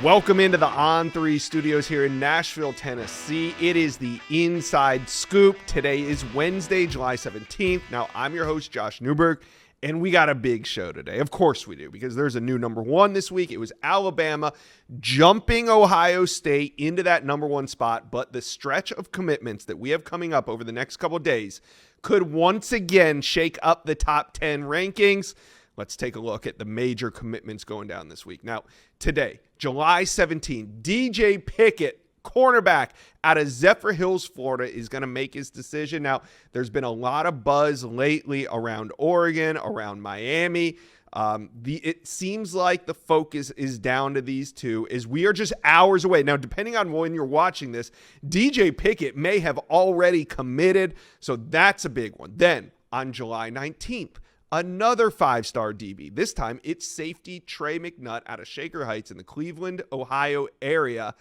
Welcome into the On3 studios here in Nashville, Tennessee. It is the Inside Scoop. Today is Wednesday, July 17th. Now, I'm your host, Josh Newberg, and we got a big show today. Of course we do, because there's a new number one this week. It was Alabama jumping Ohio State into that number one spot, but the stretch of commitments that we have coming up over the next couple of days could once again shake up the top 10 rankings. Let's take a look at the major commitments going down this week. Now, today, July 17th, DJ Pickett, cornerback out of Zephyr Hills, Florida, is going to make his decision. Now, there's been a lot of buzz lately around Oregon, around Miami. It seems like the focus is down to these two as we are just hours away. Now, depending on when you're watching this, DJ Pickett may have already committed, so that's a big one. Then, on July 19th, another five-star DB. This time, it's safety Trey McNutt out of Shaker Heights in the Cleveland, Ohio area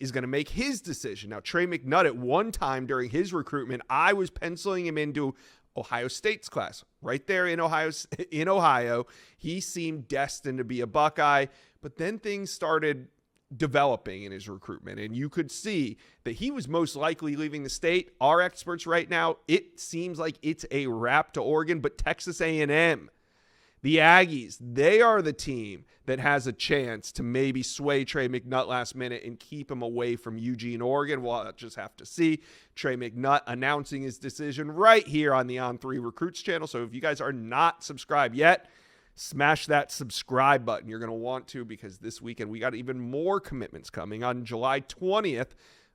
is going to make his decision. Now, Trey McNutt, at one time during his recruitment, I was penciling him into Ohio State's class. Right there in Ohio, he seemed destined to be a Buckeye, but then things started developing in his recruitment, and you could see that he was most likely leaving the state. Our experts right now, it seems like it's a wrap to Oregon, but Texas A&M, the Aggies, they are the team that has a chance to maybe sway Trey McNutt last minute and keep him away from Eugene, Oregon. We'll just have to see. Trey McNutt announcing his decision right here on the On3 Recruits channel. So if you guys are not subscribed yet, smash that subscribe button. You're going to want to, because this weekend we got even more commitments coming. On July 20th,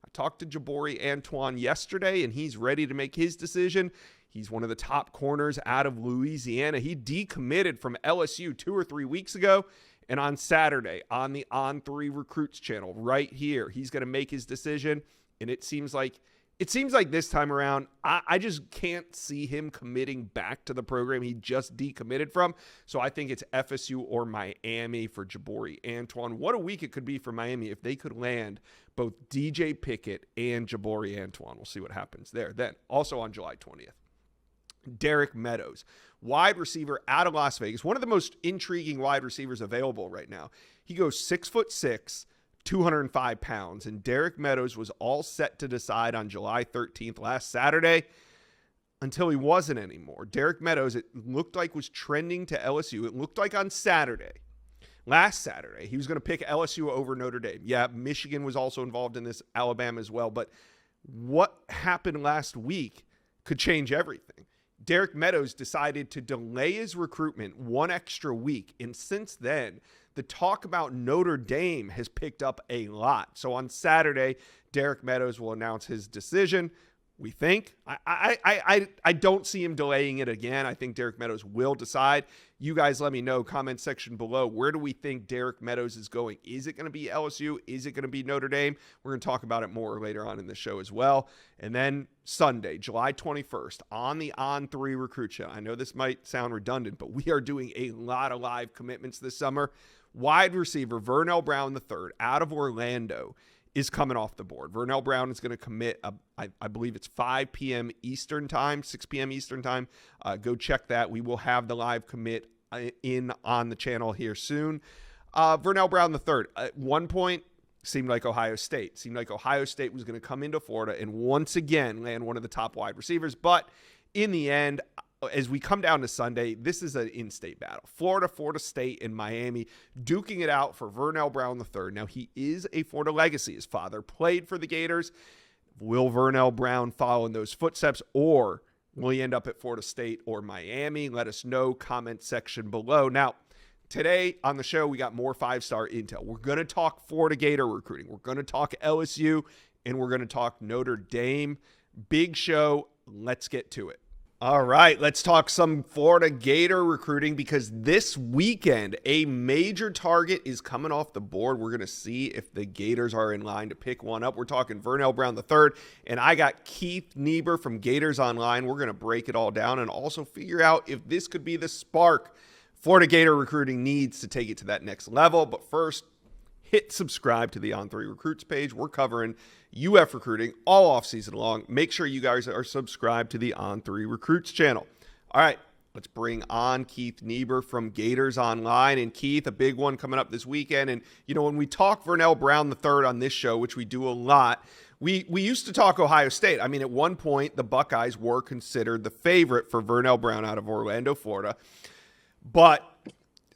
I talked to Jabori Antoine yesterday, and he's ready to make his decision. He's one of the top corners out of Louisiana. He decommitted from LSU 2 or 3 weeks ago, and on Saturday on the On3 Recruits channel right here, he's going to make his decision, and it seems like this time around, I just can't see him committing back to the program he just decommitted from. So I think it's FSU or Miami for Jabori Antoine. What a week it could be for Miami if they could land both DJ Pickett and Jabori Antoine. We'll see what happens there. Then, also on July 20th, Derek Meadows, wide receiver out of Las Vegas, one of the most intriguing wide receivers available right now. He goes 6'6", 205 pounds, and Derek Meadows was all set to decide on July 13th last Saturday until he wasn't anymore. Derek Meadows, it looked like, was trending to LSU. It looked like on last Saturday, he was going to pick LSU over Notre Dame. Yeah, Michigan was also involved in this, Alabama as well, but what happened last week could change everything. Derek Meadows decided to delay his recruitment one extra week, and since then, the talk about Notre Dame has picked up a lot. So on Saturday, Derek Meadows will announce his decision. We think. I don't see him delaying it again. I think Derek Meadows will decide. You guys let me know, comment section below. Where do we think Derek Meadows is going? Is it going to be LSU? Is it going to be Notre Dame? We're going to talk about it more later on in the show as well. And then Sunday, July 21st, on the On3 Recruit Show. I know this might sound redundant, but we are doing a lot of live commitments this summer. Wide receiver Vernell Brown III out of Orlando is coming off the board. Vernell Brown is going to commit, I believe it's 5 p.m. Eastern time, 6 p.m. Eastern time. Go check that. We will have the live commit on the channel here soon. Vernell Brown III, at one point, seemed like Ohio State. Was going to come into Florida and once again land one of the top wide receivers. But in the end, as we come down to Sunday, this is an in-state battle. Florida State, and Miami duking it out for Vernell Brown III. Now, he is a Florida legacy. His father played for the Gators. Will Vernell Brown follow in those footsteps, or will he end up at Florida State or Miami? Let us know, comment section below. Now, today on the show, we got more five-star intel. We're going to talk Florida Gator recruiting. We're going to talk LSU, and we're going to talk Notre Dame. Big show. Let's get to it. All right, let's talk some Florida Gator recruiting, because this weekend, a major target is coming off the board. We're going to see if the Gators are in line to pick one up. We're talking Vernell Brown III, and I got Keith Niebuhr from Gators Online. We're going to break it all down and also figure out if this could be the spark Florida Gator recruiting needs to take it to that next level. But first, hit subscribe to the On3 Recruits page. We're covering UF recruiting all offseason long. Make sure you guys are subscribed to the On3 Recruits channel. All right, Let's bring on Keith Niebuhr from Gators Online. And Keith, a big one coming up this weekend. And, when we talk Vernell Brown III on this show, which we do a lot, we used to talk Ohio State. I mean, at one point, the Buckeyes were considered the favorite for Vernell Brown out of Orlando, Florida. But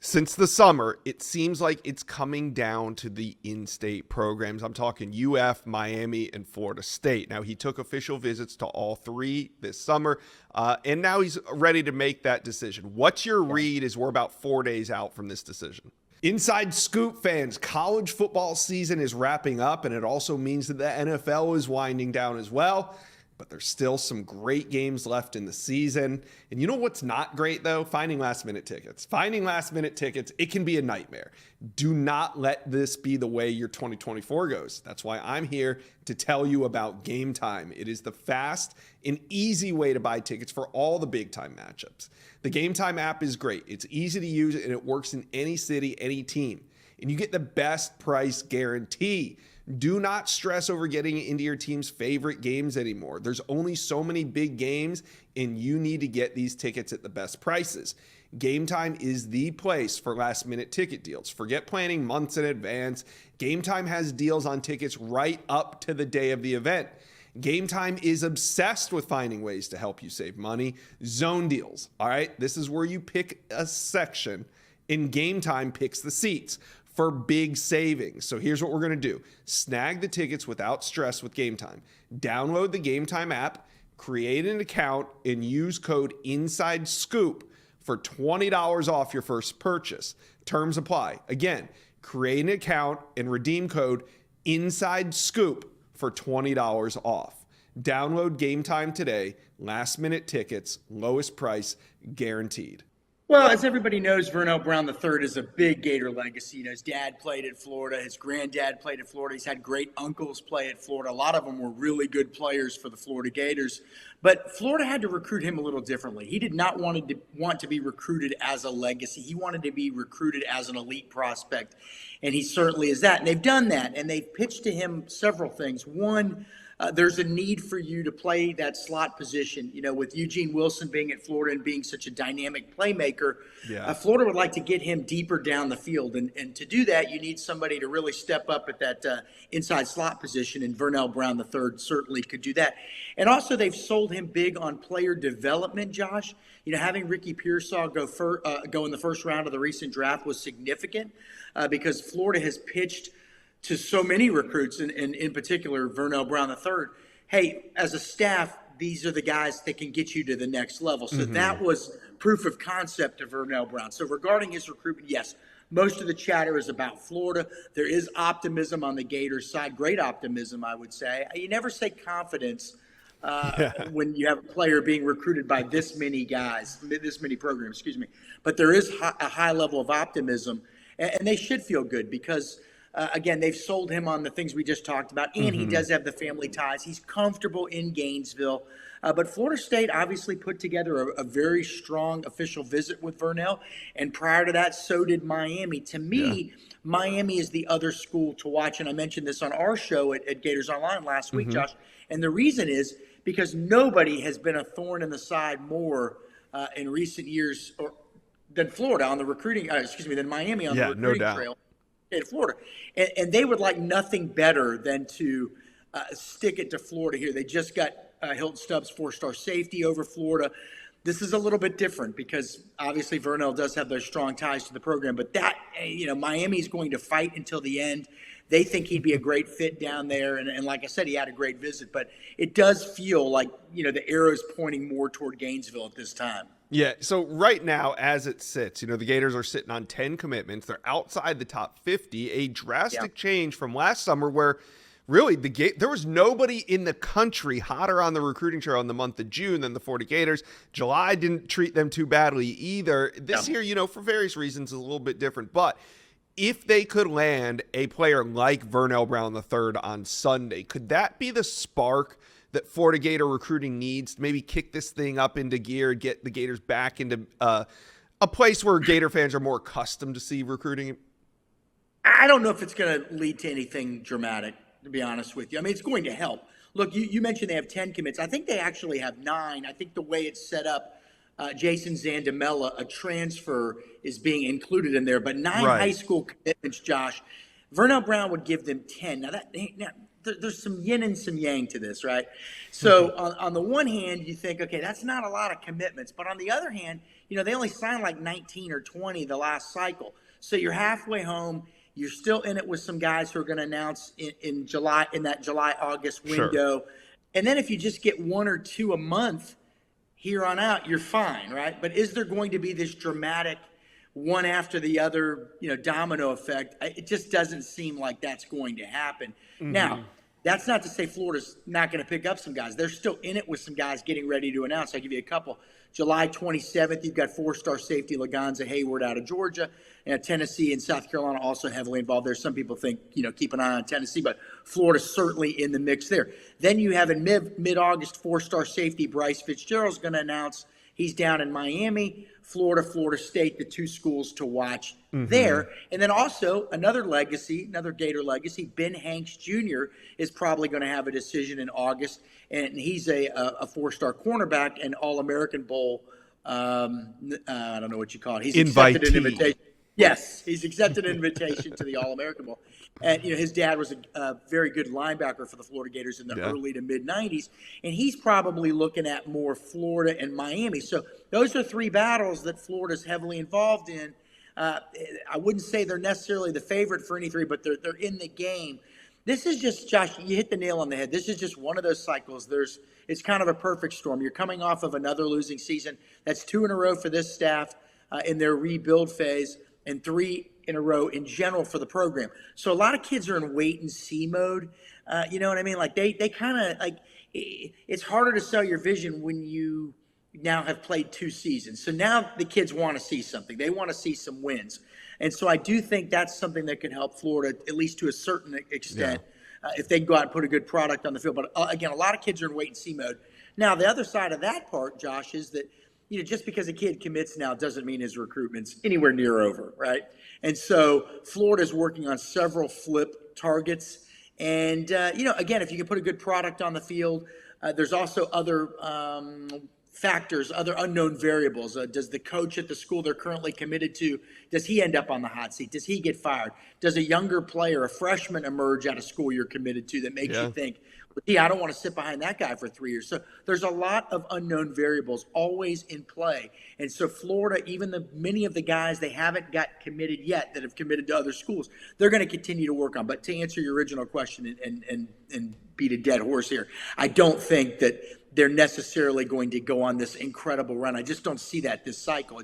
since the summer, it seems like it's coming down to the in-state programs. I'm talking UF, Miami, and Florida State. Now, he took official visits to all three this summer, and now he's ready to make that decision. What's your read as we're about 4 days out from this decision? Inside Scoop fans, college football season is wrapping up, and it also means that the NFL is winding down as well. But there's still some great games left in the season. And you know what's not great, though? Finding last-minute tickets. Finding last-minute tickets, it can be a nightmare. Do not let this be the way your 2024 goes. That's why I'm here to tell you about Game Time. It is the fast and easy way to buy tickets for all the big-time matchups. The Game Time app is great. It's easy to use, and it works in any city, any team. And you get the best price guarantee. Do not stress over getting into your team's favorite games anymore. There's only so many big games, and you need to get these tickets at the best prices. Game Time is the place for last-minute ticket deals. Forget planning months in advance. Game Time has deals on tickets right up to the day of the event. Game Time is obsessed with finding ways to help you save money. Zone deals, all right? This is where you pick a section, and Game Time picks the seats for big savings. So here's what we're going to do. Snag the tickets without stress with Game Time. Download the Game Time app, create an account, and use code INSIDESCOOP for $20 off your first purchase. Terms apply. Again, create an account and redeem code INSIDESCOOP for $20 off. Download Game Time today. Last minute tickets, lowest price guaranteed. Well, as everybody knows, Vernell Brown III is a big Gator legacy. His dad played at Florida. His granddad played at Florida. He's had great uncles play at Florida. A lot of them were really good players for the Florida Gators. But Florida had to recruit him a little differently. He did not want to be recruited as a legacy. He wanted to be recruited as an elite prospect, and he certainly is that. And they've done that, and they've pitched to him several things. One, there's a need for you to play that slot position. With Eugene Wilson being at Florida and being such a dynamic playmaker, Florida would like to get him deeper down the field. And to do that, you need somebody to really step up at that inside slot position, and Vernell Brown III certainly could do that. And also, they've sold him big on player development, Josh. Having Ricky Pearsall go in the first round of the recent draft was significant because Florida has pitched to so many recruits, and in particular, Vernell Brown III, hey, as a staff, these are the guys that can get you to the next level. So that was proof of concept of Vernell Brown. So regarding his recruitment, yes, most of the chatter is about Florida. There is optimism on the Gators side, great optimism, I would say. You never say confidence when you have a player being recruited by this many guys, this many programs, But there is a high level of optimism, and they should feel good because – again, they've sold him on the things we just talked about, and he does have the family ties. He's comfortable in Gainesville. But Florida State obviously put together a very strong official visit with Vernell, and prior to that, so did Miami. To me, Miami is the other school to watch, and I mentioned this on our show at Gators Online last week, Josh, and the reason is because nobody has been a thorn in the side more in recent years than Florida on the recruiting, than Miami on the recruiting trail. In Florida, and they would like nothing better than to stick it to Florida here. They just got Hilton Stubbs 4-star safety over Florida. This is a little bit different because obviously Vernell does have those strong ties to the program, but that Miami's going to fight until the end. They think he'd be a great fit down there, and like I said, he had a great visit, but it does feel like the arrow's pointing more toward Gainesville at this time. Yeah, so right now, as it sits, the Gators are sitting on 10 commitments. They're outside the top 50, a drastic change from last summer where really there was nobody in the country hotter on the recruiting trail in the month of June than the Florida Gators. July didn't treat them too badly either. This year, for various reasons, is a little bit different. But if they could land a player like Vernell Brown III on Sunday, could that be the spark that Florida Gator recruiting needs to maybe kick this thing up into gear, get the Gators back into a place where Gator fans are more accustomed to see recruiting? I don't know if it's going to lead to anything dramatic, to be honest with you. I mean, it's going to help. Look, you mentioned they have 10 commits. I think they actually have 9. I think the way it's set up, Jason Zandamela, a transfer, is being included in there, but 9 high Right. school commitments, Josh. Vernell Brown would give them 10. Now there's some yin and some yang to this, right? So on the one hand, you think, okay, that's not a lot of commitments. But on the other hand, they only signed like 19 or 20 the last cycle. So you're halfway home. You're still in it with some guys who are going to announce in July, in that July-August window. Sure. And then if you just get 1 or 2 a month here on out, you're fine, right? But is there going to be this dramatic one after the other, domino effect? It just doesn't seem like that's going to happen. Mm-hmm. Now, that's not to say Florida's not going to pick up some guys. They're still in it with some guys getting ready to announce. I'll give you a couple. July 27th, you've got 4-star safety Laganza Hayward out of Georgia. And Tennessee and South Carolina also heavily involved there. Some people think, keep an eye on Tennessee, but Florida's certainly in the mix there. Then you have in mid-August, 4-star safety Bryce Fitzgerald's going to announce he's down in Miami. Florida State, the 2 schools to watch there. And then also another Gator legacy, Ben Hanks Jr. is probably going to have a decision in August. And he's a 4-star cornerback and All-American Bowl. I don't know what you call it. He's accepted an invitation. Yes, he's accepted an invitation to the All-American Bowl. And, his dad was a very good linebacker for the Florida Gators in the early to mid-'90s. And he's probably looking at more Florida and Miami. So those are 3 battles that Florida's heavily involved in. I wouldn't say they're necessarily the favorite for any 3, but they're in the game. This is just, Josh, you hit the nail on the head. This is just one of those cycles. It's kind of a perfect storm. You're coming off of another losing season. That's 2 in a row for this staff in their rebuild phase, and 3 in a row in general for the program. So a lot of kids are in wait and see mode. You know what I mean? Like they kind of like, it's harder to sell your vision when you now have played 2 seasons. So now the kids want to see something. They want to see some wins. And so I do think that's something that can help Florida, at least to a certain extent, if they can go out and put a good product on the field. But again, a lot of kids are in wait and see mode. Now, the other side of that part, Josh, is that, just because a kid commits now doesn't mean his recruitment's anywhere near over, right? And so Florida's working on several flip targets. And, again, if you can put a good product on the field, there's also other factors, other unknown variables. Does the coach at the school they're currently committed to, does he end up on the hot seat? Does he get fired? Does a younger player, a freshman, emerge out of school you're committed to that makes you think, I don't want to sit behind that guy for 3 years. So there's a lot of unknown variables always in play. And so Florida, even many of the guys they haven't got committed yet that have committed to other schools, they're going to continue to work on. But to answer your original question and beat a dead horse here, I don't think that they're necessarily going to go on this incredible run. I just don't see that this cycle.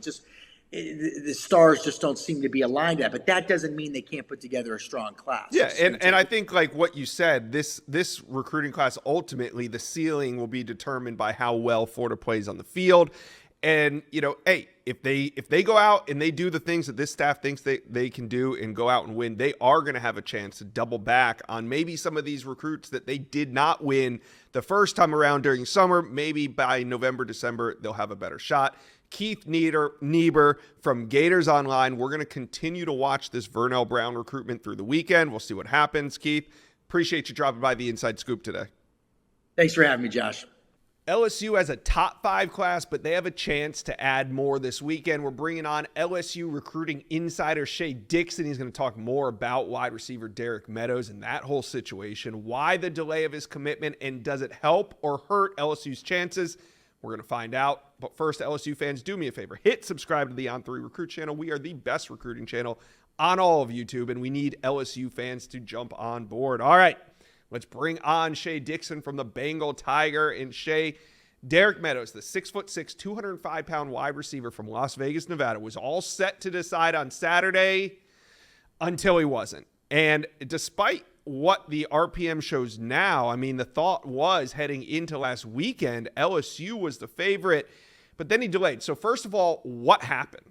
The stars just don't seem to be aligned at, but that doesn't mean they can't put together a strong class. Yeah, and I think like what you said, this recruiting class, ultimately the ceiling will be determined by how well Florida plays on the field. And, hey, if they go out and they do the things that this staff thinks they can do and go out and win, they are going to have a chance to double back on maybe some of these recruits that they did not win the first time around during summer. Maybe by November, December, they'll have a better shot. Keith Niebuhr from Gators Online. We're going to continue to watch this Vernell Brown recruitment through the weekend. We'll see what happens. Keith, appreciate you dropping by the Inside Scoop today. Thanks for having me, Josh. LSU has a top 5 class, but they have a chance to add more this weekend. We're bringing on LSU recruiting insider Shea Dixon. He's going to talk more about wide receiver Derek Meadows and that whole situation, why the delay of his commitment, and does it help or hurt LSU's chances? We're going to find out. But first, LSU fans, do me a favor. Hit subscribe to the On3 Recruit channel. We are the best recruiting channel on all of YouTube, and we need LSU fans to jump on board. All right, let's bring on Shea Dixon from the Bengal Tiger. And Shea, Derek Meadows, the 6'6", 205-pound wide receiver from Las Vegas, Nevada, was all set to decide on Saturday until he wasn't. And despite what the RPM shows now, I mean, the thought was heading into last weekend, LSU was the favorite, but then he delayed. So first of all, what happened?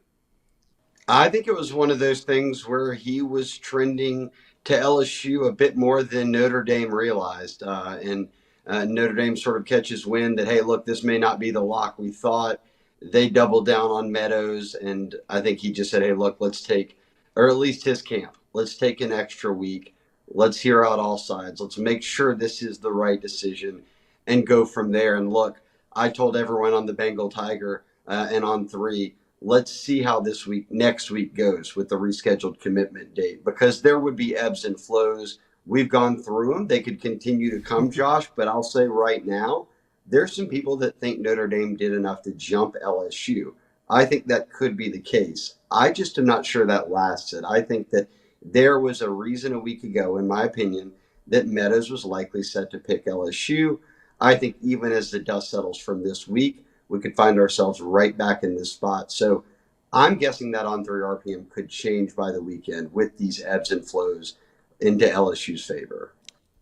I think it was one of those things where he was trending to LSU a bit more than Notre Dame realized. And Notre Dame sort of catches wind that, hey, look, this may not be the lock we thought. They doubled down on Meadows, and I think he just said, hey, look, let's take, or at least his camp, let's take an extra week. Let's hear out all sides. Let's make sure this is the right decision and go from there. And look, I told everyone on the Bengal Tiger and on 3. Let's see how next week goes with the rescheduled commitment date, because there would be ebbs and flows. We've gone through them. They could continue to come, Josh, but I'll say right now, there's some people that think Notre Dame did enough to jump LSU. I think that could be the case. I just am not sure that lasted. I think that there was a reason a week ago, in my opinion, that Meadows was likely set to pick LSU. I think even as the dust settles from this week, we could find ourselves right back in this spot. So I'm guessing that on 3 RPM could change by the weekend with these ebbs and flows into LSU's favor.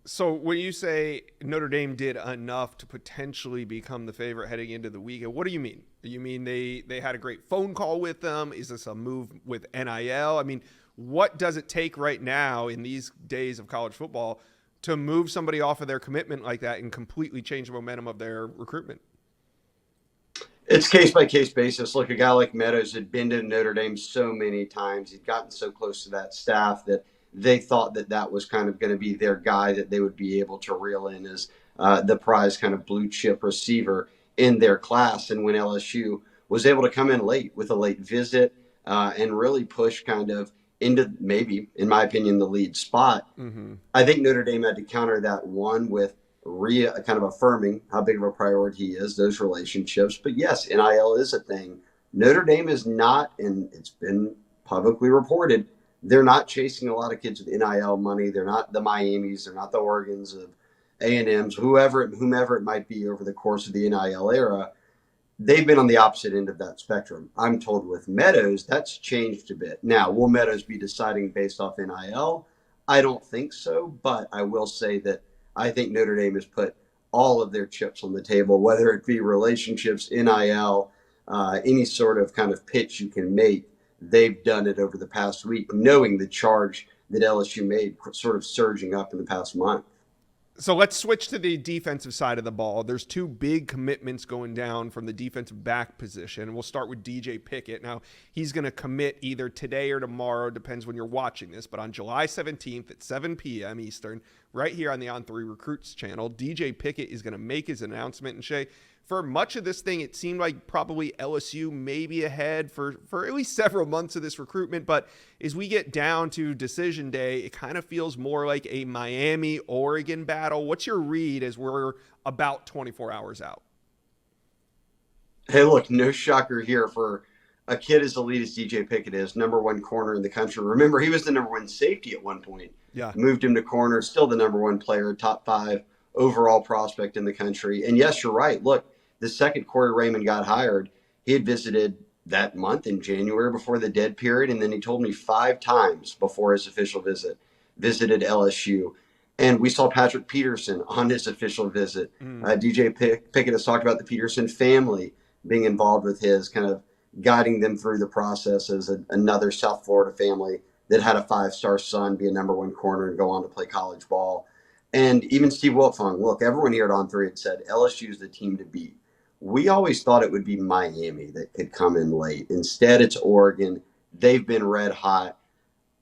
So when you say Notre Dame did enough to potentially become the favorite heading into the weekend, what do you mean? You mean they had a great phone call with them? Is this a move with NIL? I mean, what does it take right now in these days of college football to move somebody off of their commitment like that and completely change the momentum of their recruitment? It's case-by-case basis. Look, a guy like Meadows had been to Notre Dame so many times. He'd gotten so close to that staff that they thought that that was kind of going to be their guy that they would be able to reel in as the prize kind of blue chip receiver in their class. And when LSU was able to come in late with a late visit and really push kind of into maybe, in my opinion, the lead spot, I think Notre Dame had to counter that one with kind of affirming how big of a priority he is, those relationships. But yes, NIL is a thing. Notre Dame is not, and it's been publicly reported, they're not chasing a lot of kids with NIL money. They're not the Miamis. They're not the Oregons of A&Ms, whomever it might be over the course of the NIL era. They've been on the opposite end of that spectrum. I'm told with Meadows, that's changed a bit. Now, will Meadows be deciding based off NIL? I don't think so, but I will say that I think Notre Dame has put all of their chips on the table, whether it be relationships, NIL, any sort of kind of pitch you can make. They've done it over the past week, knowing the charge that LSU made sort of surging up in the past month. So let's switch to the defensive side of the ball. There's 2 big commitments going down from the defensive back position. We'll start with DJ Pickett. Now, he's going to commit either today or tomorrow, depends when you're watching this, but on July 17th at 7 p.m. Eastern, right here on the On3 Recruits channel, DJ Pickett is going to make his announcement. And Shay, for much of this thing, it seemed like probably LSU may be ahead for at least several months of this recruitment. But as we get down to decision day, it kind of feels more like a Miami-Oregon battle. What's your read as we're about 24 hours out? Hey, look, no shocker here for a kid as elite as DJ Pickett is, number 1 corner in the country. Remember, he was the number 1 safety at one point. Yeah. Moved him to corner, still the number 1 player, top 5 overall prospect in the country. And yes, you're right. Look, the second Corey Raymond got hired, he had visited that month in January before the dead period. And then he told me 5 times before his official visit, visited LSU. And we saw Patrick Peterson on his official visit. DJ Pickett has talked about the Peterson family being involved with his, kind of guiding them through the process as another South Florida family that had a 5-star son be a number 1 corner and go on to play college ball. And even Steve Wiltfong, look, everyone here at On3 had said LSU is the team to beat. We always thought it would be Miami that could come in late. Instead, it's Oregon. They've been red hot.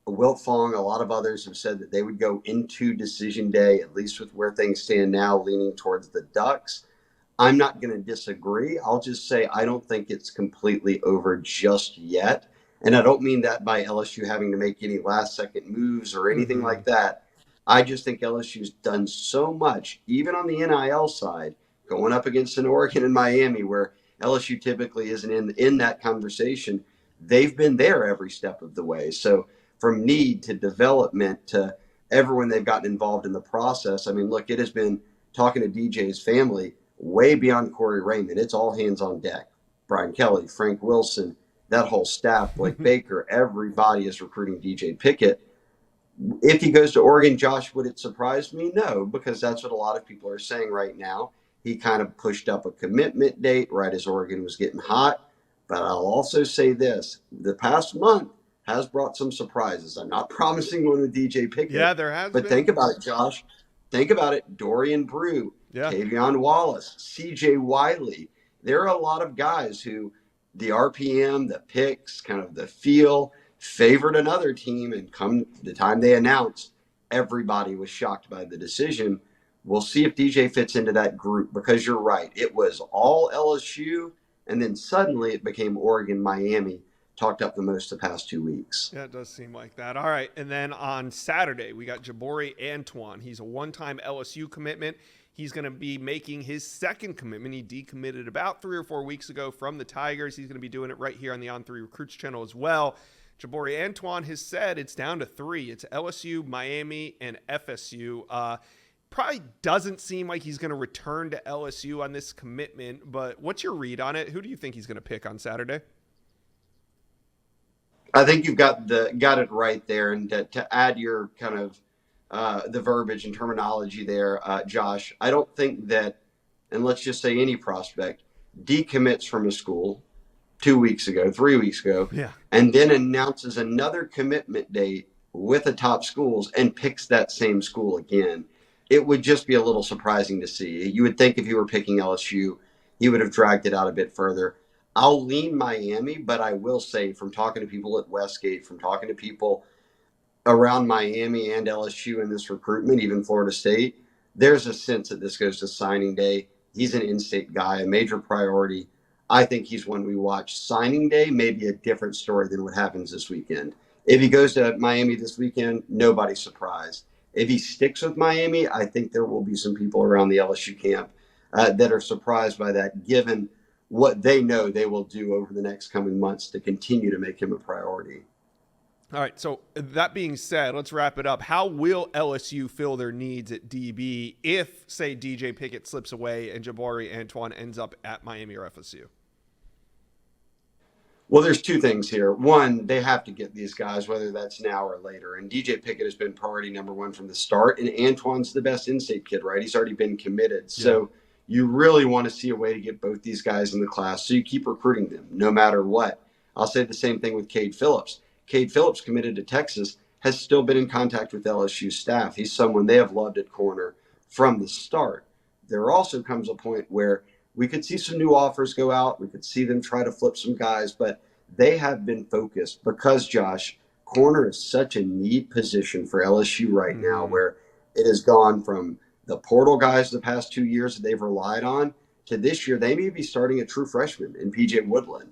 Wiltfong, a lot of others have said that they would go into decision day, at least with where things stand now, leaning towards the Ducks. I'm not going to disagree. I'll just say I don't think it's completely over just yet. And I don't mean that by LSU having to make any last-second moves or anything like that. I just think LSU's done so much, even on the NIL side, going up against an Oregon and Miami, where LSU typically isn't in that conversation. They've been there every step of the way. So from need to development to everyone they've gotten involved in the process, I mean, look, it has been, talking to DJ's family, way beyond Corey Raymond. It's all hands on deck. Brian Kelly, Frank Wilson, that whole staff, Blake Baker, everybody is recruiting DJ Pickett. If he goes to Oregon, Josh, would it surprise me? No, because that's what a lot of people are saying right now. He kind of pushed up a commitment date right as Oregon was getting hot. But I'll also say this. The past month has brought some surprises. I'm not promising one with DJ Pickett. Yeah, there has been. But think about it, Josh. Think about it. Dorian Brew, Tavion Wallace, CJ Wiley. There are a lot of guys who the RPM, the picks, kind of the feel, favored another team, and come the time they announced, everybody was shocked by the decision. We'll see if DJ fits into that group, because you're right. It was all LSU And then suddenly it became Oregon, Miami talked up the most the past 2 weeks. Yeah, it does seem like that. All right. And then on Saturday, we got Jabori Antoine. He's a one-time LSU commitment. He's going to be making his second commitment. He decommitted about 3 or 4 weeks ago from the Tigers. He's going to be doing it right here on the On3 Recruits channel as well. Jabori Antoine has said it's down to 3. It's LSU, Miami, and FSU. Probably doesn't seem like he's going to return to LSU on this commitment, but what's your read on it? Who do you think he's going to pick on Saturday? I think you've got it right there, and to add your kind of the verbiage and terminology there, Josh. I don't think that, and let's just say any prospect decommits from a school 2 weeks ago, 3 weeks ago, and then announces another commitment date with the top schools and picks that same school again. It would just be a little surprising to see. You would think if he were picking LSU, he would have dragged it out a bit further. I'll lean Miami, but I will say from talking to people at Westgate, from talking to people around Miami and LSU in this recruitment, even Florida State, there's a sense that this goes to signing day. He's an in-state guy, a major priority. I think he's one we watch. Signing day may be a different story than what happens this weekend. If he goes to Miami this weekend, nobody's surprised. If he sticks with Miami, I think there will be some people around the LSU camp that are surprised by that, given what they know they will do over the next coming months to continue to make him a priority. All right, so that being said, let's wrap it up. How will LSU fill their needs at DB if, say, DJ Pickett slips away and Jabori Antoine ends up at Miami or FSU? Well, there's two things here. One, they have to get these guys, whether that's now or later. And DJ Pickett has been priority number one from the start. And Antoine's the best in-state kid, right? He's already been committed. Yeah. So you really want to see a way to get both these guys in the class. So you keep recruiting them no matter what. I'll say the same thing with Cade Phillips. Cade Phillips, committed to Texas, has still been in contact with LSU staff. He's someone they have loved at corner from the start. There also comes a point where we could see some new offers go out. We could see them try to flip some guys, but they have been focused because, Josh, corner is such a neat position for LSU right now, where it has gone from the portal guys the past 2 years that they've relied on to this year. They may be starting a true freshman in PJ Woodland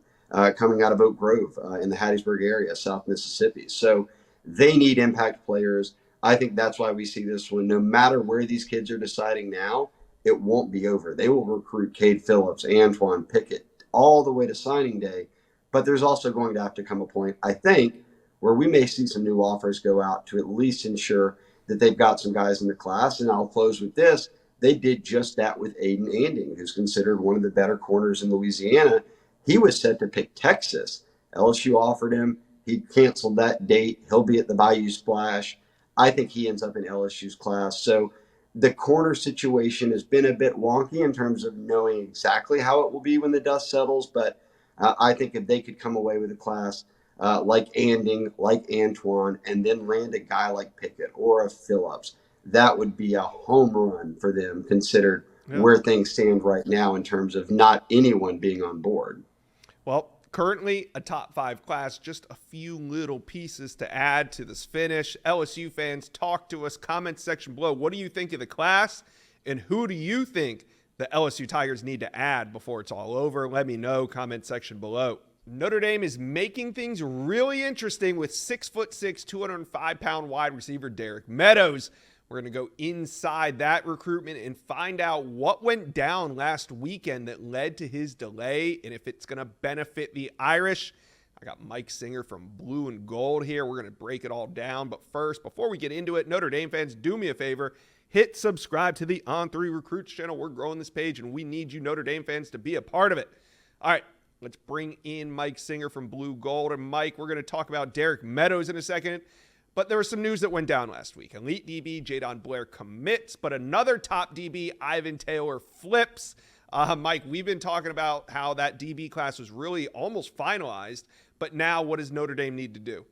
coming out of Oak Grove in the Hattiesburg area, South Mississippi. So they need impact players. I think that's why we see this one. No matter where these kids are deciding now, it won't be over. They will recruit Cade Phillips, Antoine, Pickett, all the way to signing day. But there's also going to have to come a point, I think, where we may see some new offers go out to at least ensure that they've got some guys in the class. And I'll close with this. They did just that with Aiden Anding, who's considered one of the better corners in Louisiana. He was set to pick Texas. LSU offered him. He canceled that date. He'll be at the Bayou Splash. I think he ends up in LSU's class. So the corner situation has been a bit wonky in terms of knowing exactly how it will be when the dust settles. But I think if they could come away with a class like Anding, like Antoine, and then land a guy like Pickett or a Phillips, that would be a home run for them, considered where things stand right now in terms of not anyone being on board. Well, currently a top 5 class, just a few little pieces to add to this finish. LSU fans, talk to us, comment section below. What do you think of the class, and who do you think the LSU Tigers need to add before it's all over? Let me know, comment section below. Notre Dame is making things really interesting with 6'6", 205-pound wide receiver Derek Meadows. We're going to go inside that recruitment and find out what went down last weekend that led to his delay and if it's going to benefit the Irish. I got Mike Singer from Blue and Gold here. We're going to break it all down. But first, before we get into it, Notre Dame fans, do me a favor. Hit subscribe to the On3 Recruits channel. We're growing this page, and we need you Notre Dame fans to be a part of it. All right, let's bring in Mike Singer from Blue Gold. And Mike, we're going to talk about Derek Meadows in a second. But there was some news that went down last week. Elite DB Jadon Blair commits, but another top DB, Ivan Taylor, flips. Mike, we've been talking about how that DB class was really almost finalized, but now what does Notre Dame need to do?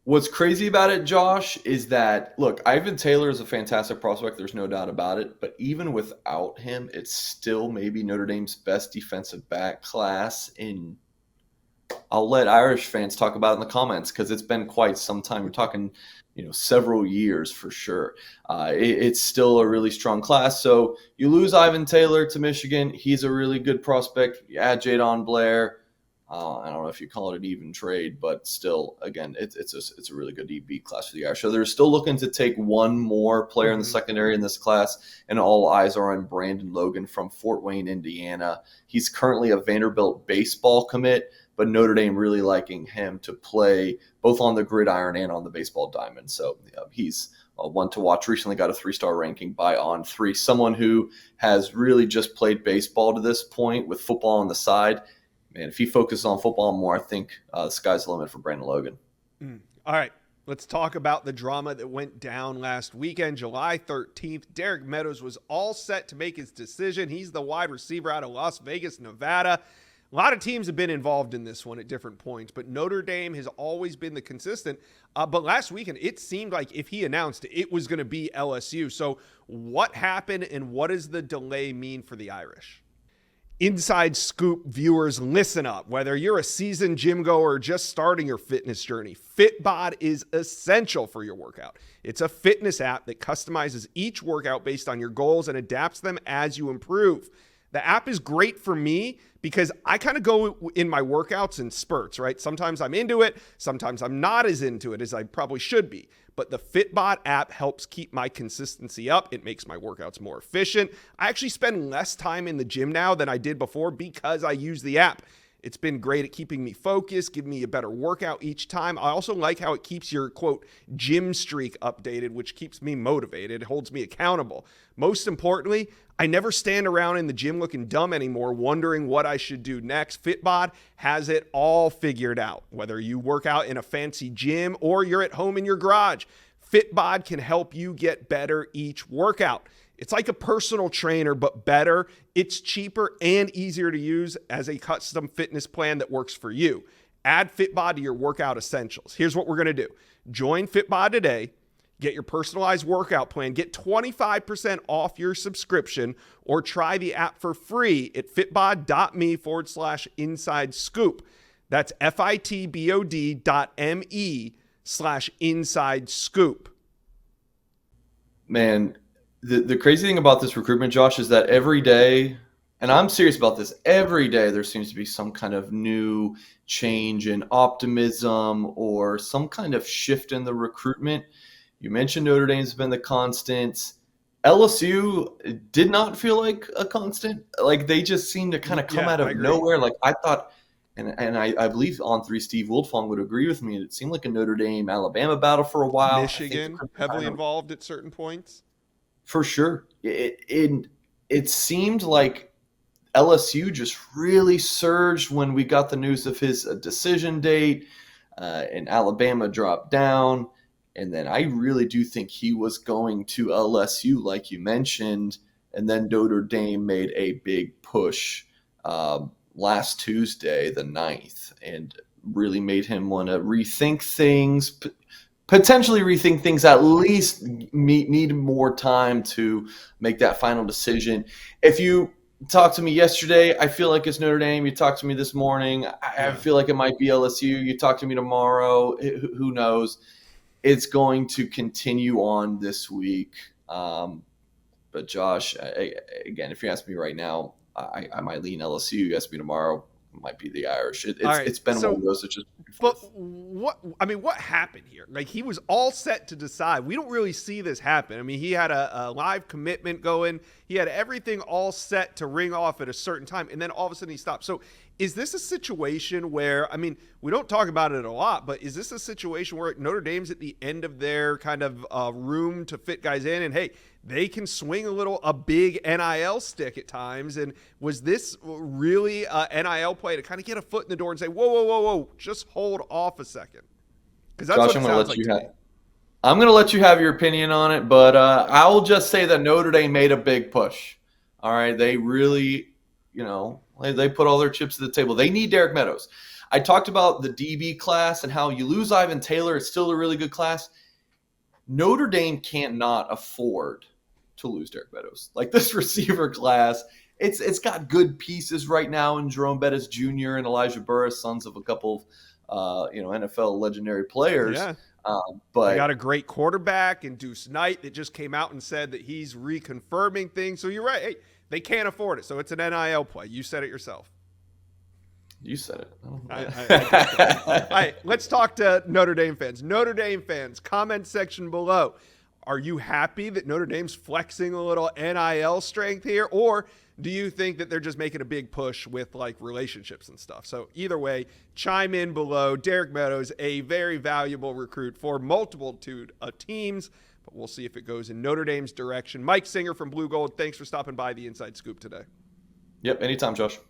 What's crazy about it, Josh, is that, look, Ivan Taylor is a fantastic prospect. There's no doubt about it. But even without him, it's still maybe Notre Dame's best defensive back class in I'll let Irish fans talk about it in the comments because it's been quite some time. We're talking, several years for sure. It's still a really strong class. So you lose Ivan Taylor to Michigan. He's a really good prospect. You add Jadon Blair. I don't know if you call it an even trade, but still, again, it's a really good EB class for the Irish. So they're still looking to take one more player in the secondary in this class, and all eyes are on Brandon Logan from Fort Wayne, Indiana. He's currently a Vanderbilt baseball commit, but Notre Dame really liking him to play both on the gridiron and on the baseball diamond. So he's one to watch. Recently got a 3-star ranking by On3. Someone who has really just played baseball to this point with football on the side. Man, if he focuses on football more, I think the sky's the limit for Brandon Logan. All right, let's talk about the drama that went down last weekend, July 13th. Derek Meadows was all set to make his decision. He's the wide receiver out of Las Vegas, Nevada. A lot of teams have been involved in this one at different points, but Notre Dame has always been the consistent. But last weekend, it seemed like if he announced it was going to be LSU. So what happened, and what does the delay mean for the Irish? Inside Scoop viewers, listen up. Whether you're a seasoned gym goer or just starting your fitness journey, Fitbod is essential for your workout. It's a fitness app that customizes each workout based on your goals and adapts them as you improve. The app is great for me because I kind of go in my workouts in spurts, right? Sometimes I'm into it. Sometimes I'm not as into it as I probably should be. But the Fitbod app helps keep my consistency up. It makes my workouts more efficient. I actually spend less time in the gym now than I did before because I use the app. It's been great at keeping me focused, giving me a better workout each time. I also like how it keeps your, quote, gym streak updated, which keeps me motivated. It holds me accountable. Most importantly, I never stand around in the gym looking dumb anymore, wondering what I should do next. Fitbod has it all figured out. Whether you work out in a fancy gym or you're at home in your garage, Fitbod can help you get better each workout. It's like a personal trainer, but better. It's cheaper and easier to use as a custom fitness plan that works for you. Add Fitbod to your workout essentials. Here's what we're going to do. Join Fitbod today. Get your personalized workout plan. Get 25% off your subscription or try the app for free at fitbod.me/inside scoop. That's fitbod.me/inside scoop. Man, the crazy thing about this recruitment, Josh, is that every day, and I'm serious about this, every day there seems to be some kind of new change in optimism or some kind of shift in the recruitment. You mentioned Notre Dame's been the constant. LSU did not feel like a constant. Like they just seemed to kind of come out of nowhere. Like I thought, and I believe On3 Steve Wiltfong would agree with me. It seemed like a Notre Dame-Alabama battle for a while. Michigan heavily involved at certain points. For sure. It seemed like LSU just really surged when we got the news of his decision date, and Alabama dropped down. And then I really do think he was going to LSU, like you mentioned. And then Notre Dame made a big push last Tuesday, the 9th, and really made him want to rethink things, potentially rethink things, at least need more time to make that final decision. If you talked to me yesterday, I feel like it's Notre Dame. You talked to me this morning, I feel like it might be LSU. You talk to me tomorrow, who knows? It's going to continue on this week. But Josh, again, if you ask me right now, I might lean LSU. You ask me tomorrow, it might be the Irish. It's been one of those that just. But what happened here? Like he was all set to decide. We don't really see this happen. I mean, he had a live commitment going. He had everything all set to ring off at a certain time, and then all of a sudden he stopped. So is this a situation where, I mean, we don't talk about it a lot, but is this a situation where Notre Dame's at the end of their kind of room to fit guys in, and hey, they can swing a big NIL stick at times? And was this really an NIL play to kind of get a foot in the door and say, whoa, just hold off a second? Because that's Josh, what it sounds like to me. I'm going to let you have your opinion on it, but I'll just say that Notre Dame made a big push. All right, they really, they put all their chips at the table. They need Derek Meadows. I talked about the DB class and how you lose Ivan Taylor, it's still a really good class. Notre Dame can't not afford to lose Derek Meadows. Like this receiver class it's got good pieces right now in Jerome Bettis Jr. and Elijah Burris, sons of a couple of NFL legendary players. Yeah. But they got a great quarterback in Deuce Knight that just came out and said that he's reconfirming things. So you're right. Hey, they can't afford it. So it's an NIL play. You said it yourself. You said it. All right, let's talk to Notre Dame fans. Notre Dame fans, comment section below. Are you happy that Notre Dame's flexing a little NIL strength here? Or do you think that they're just making a big push with like relationships and stuff? So either way, chime in below. Derek Meadows, a very valuable recruit for multitude of teams, but we'll see if it goes in Notre Dame's direction. Mike Singer from Blue Gold, thanks for stopping by the Inside Scoop today. Yep, anytime, Josh.